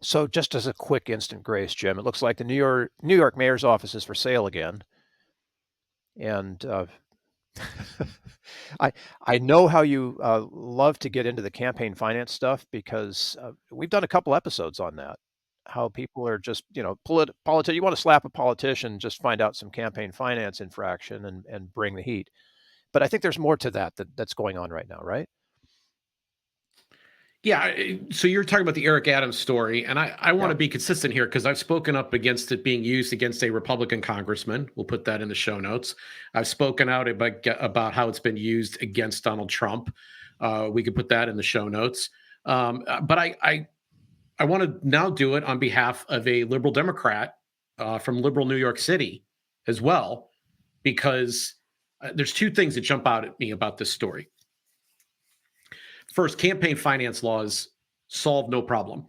So just as a quick instant grace, Jim, it looks like the New York mayor's office is for sale again. And I I know how you love to get into the campaign finance stuff because we've done a couple episodes on that. How people are just, you want to slap a politician, just find out some campaign finance infraction and bring the heat. But I think there's more to that's going on right now, right? Yeah, so you're talking about the Eric Adams story, and I want Yeah. to be consistent here because I've spoken up against it being used against a Republican congressman. We'll put that in the show notes. I've spoken out about how it's been used against Donald Trump. We could put that in the show notes. But I want to now do it on behalf of a liberal Democrat from liberal New York City as well, because there's two things that jump out at me about this story. First, campaign finance laws solve no problem.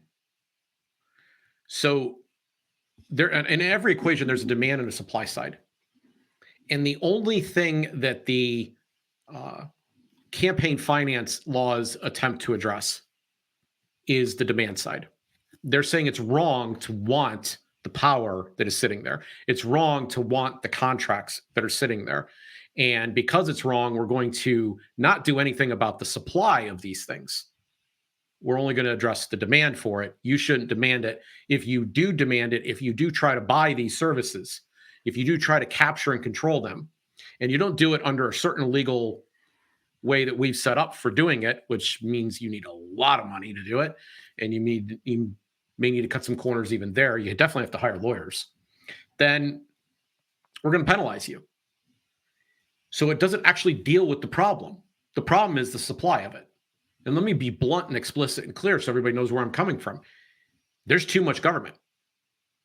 So there, in every equation, there's a demand and a supply side. And the only thing that the campaign finance laws attempt to address is the demand side. They're saying it's wrong to want the power that is sitting there. It's wrong to want the contracts that are sitting there. And because it's wrong, we're going to not do anything about the supply of these things. We're only going to address the demand for it. You shouldn't demand it. If you do demand it, if you do try to buy these services, if you do try to capture and control them, and you don't do it under a certain legal way that we've set up for doing it, which means you need a lot of money to do it, and you may need to cut some corners even there. You definitely have to hire lawyers. Then we're going to penalize you. So it doesn't actually deal with the problem. The problem is the supply of it. And let me be blunt and explicit and clear so everybody knows where I'm coming from. There's too much government.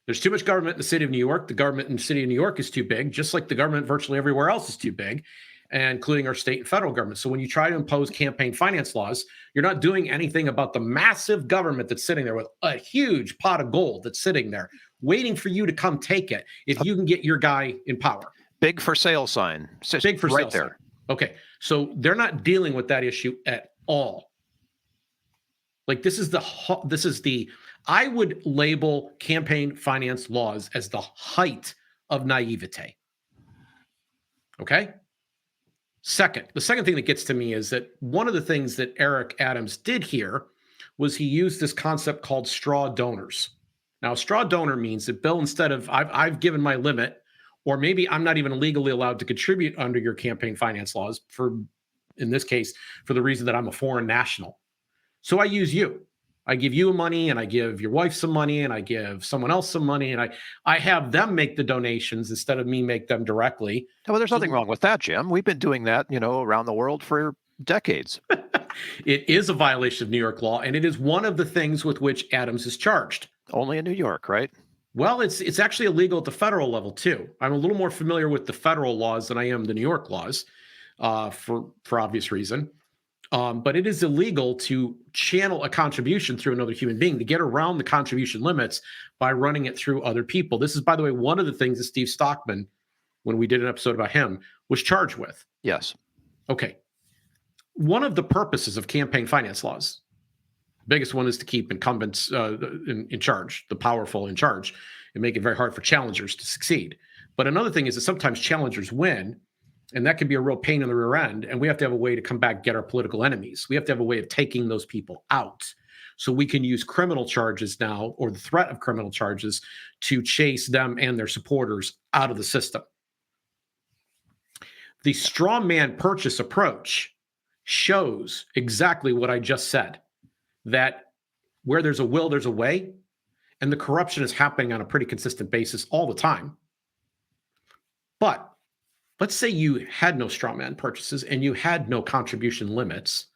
There's too much government in the city of New York. The government in the city of New York is too big, just like the government virtually everywhere else is too big, including our state and federal government. So when you try to impose campaign finance laws, you're not doing anything about the massive government that's sitting there with a huge pot of gold that's sitting there waiting for you to come take it if you can get your guy in power. Big for sale sign. Big for right sale there. sign. Okay. So they're not dealing with that issue at all. Like this is the I would label campaign finance laws as the height of naivete. Okay? The second thing that gets to me is that one of the things that Eric Adams did here was he used this concept called straw donors. Now, a straw donor means that, Bill, instead of I've given my limit, or maybe I'm not even legally allowed to contribute under your campaign finance laws in this case, for the reason that I'm a foreign national. So I use you. I give you money, and I give your wife some money, and I give someone else some money, and I have them make the donations instead of me make them directly. Well, there's nothing wrong with that, Jim. We've been doing that, around the world for decades. It is a violation of New York law, and it is one of the things with which Adams is charged. Only in New York, right? Well, it's actually illegal at the federal level too. I'm a little more familiar with the federal laws than I am the New York laws, for obvious reason. But it is illegal to channel a contribution through another human being, to get around the contribution limits by running it through other people. This is, by the way, one of the things that Steve Stockman, when we did an episode about him, was charged with. Yes. Okay. One of the purposes of campaign finance laws, the biggest one is to keep incumbents in charge, the powerful in charge, and make it very hard for challengers to succeed. But another thing is that sometimes challengers win, and that can be a real pain in the rear end. And we have to have a way to come back, get our political enemies. We have to have a way of taking those people out. So we can use criminal charges now, or the threat of criminal charges, to chase them and their supporters out of the system. The straw man purchase approach shows exactly what I just said, that where there's a will, there's a way. And the corruption is happening on a pretty consistent basis all the time. But let's say you had no straw man purchases and you had no contribution limits.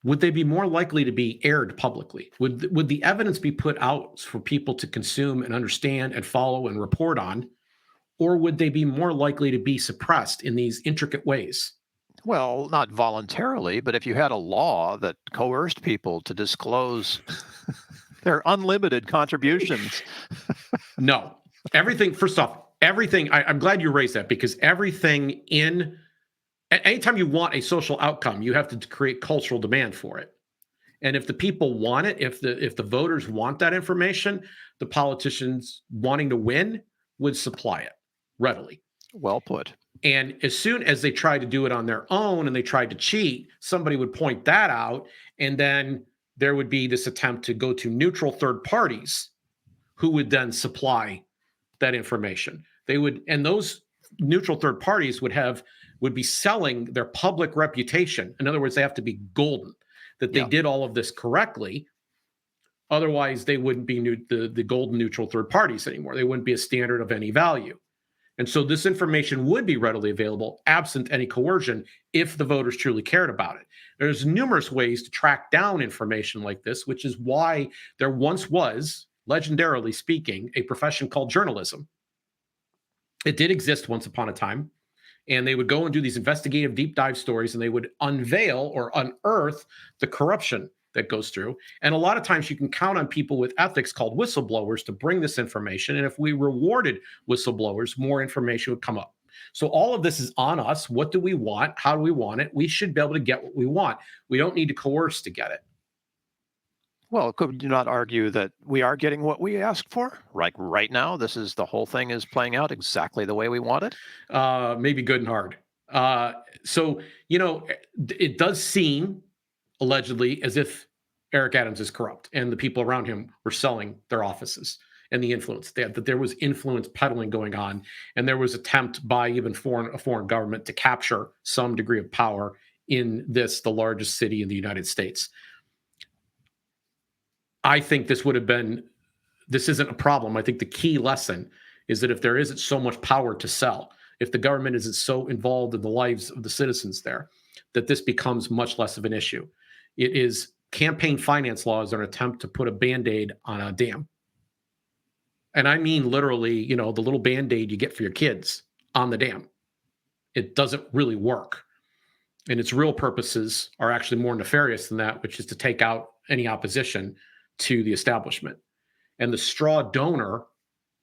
Would they be more likely to be aired publicly? Would the evidence be put out for people to consume and understand and follow and report on? Or would they be more likely to be suppressed in these intricate ways? Well, not voluntarily, but if you had a law that coerced people to disclose their unlimited contributions. No. Everything, first off, I'm glad you raised that, because everything anytime you want a social outcome, you have to create cultural demand for it. And if the people want it, if the voters want that information, the politicians wanting to win would supply it readily. Well put. And as soon as they tried to do it on their own and they tried to cheat, somebody would point that out. And then there would be this attempt to go to neutral third parties who would then supply that information. They would, and those neutral third parties would be selling their public reputation. In other words, they have to be golden that they Yeah. did all of this correctly. Otherwise, they wouldn't be the golden neutral third parties anymore. They wouldn't be a standard of any value. And so this information would be readily available absent any coercion if the voters truly cared about it. There's numerous ways to track down information like this, which is why there once was, legendarily speaking, a profession called journalism. It did exist once upon a time, and they would go and do these investigative deep dive stories, and they would unveil or unearth the corruption that goes through. And a lot of times you can count on people with ethics called whistleblowers to bring this information. And if we rewarded whistleblowers, more information would come up. So all of this is on us. What do we want? How do we want it? We should be able to get what we want. We don't need to coerce to get it. Well, could you not argue that we are getting what we asked for? Like right now, the whole thing is playing out exactly the way we wanted. Maybe good and hard. So, it does seem allegedly as if Eric Adams is corrupt and the people around him were selling their offices and the influence they had, that there was influence peddling going on. And there was attempt by even a foreign government to capture some degree of power in the largest city in the United States. I think this isn't a problem. I think the key lesson is that if there isn't so much power to sell, if the government isn't so involved in the lives of the citizens there, that this becomes much less of an issue. It is campaign finance laws are an attempt to put a band-aid on a dam. And I mean literally, the little band-aid you get for your kids on the dam. It doesn't really work. And its real purposes are actually more nefarious than that, which is to take out any opposition to the establishment. And the straw donor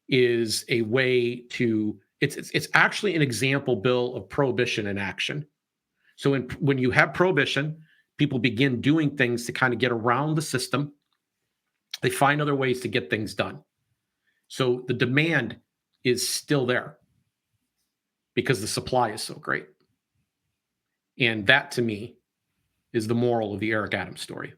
is a way to it's actually an example, Bill, of prohibition in action. So when you have prohibition, people begin doing things to kind of get around the system. They find other ways to get things done. So the demand is still there because the supply is so great. And that to me is the moral of the Eric Adams story.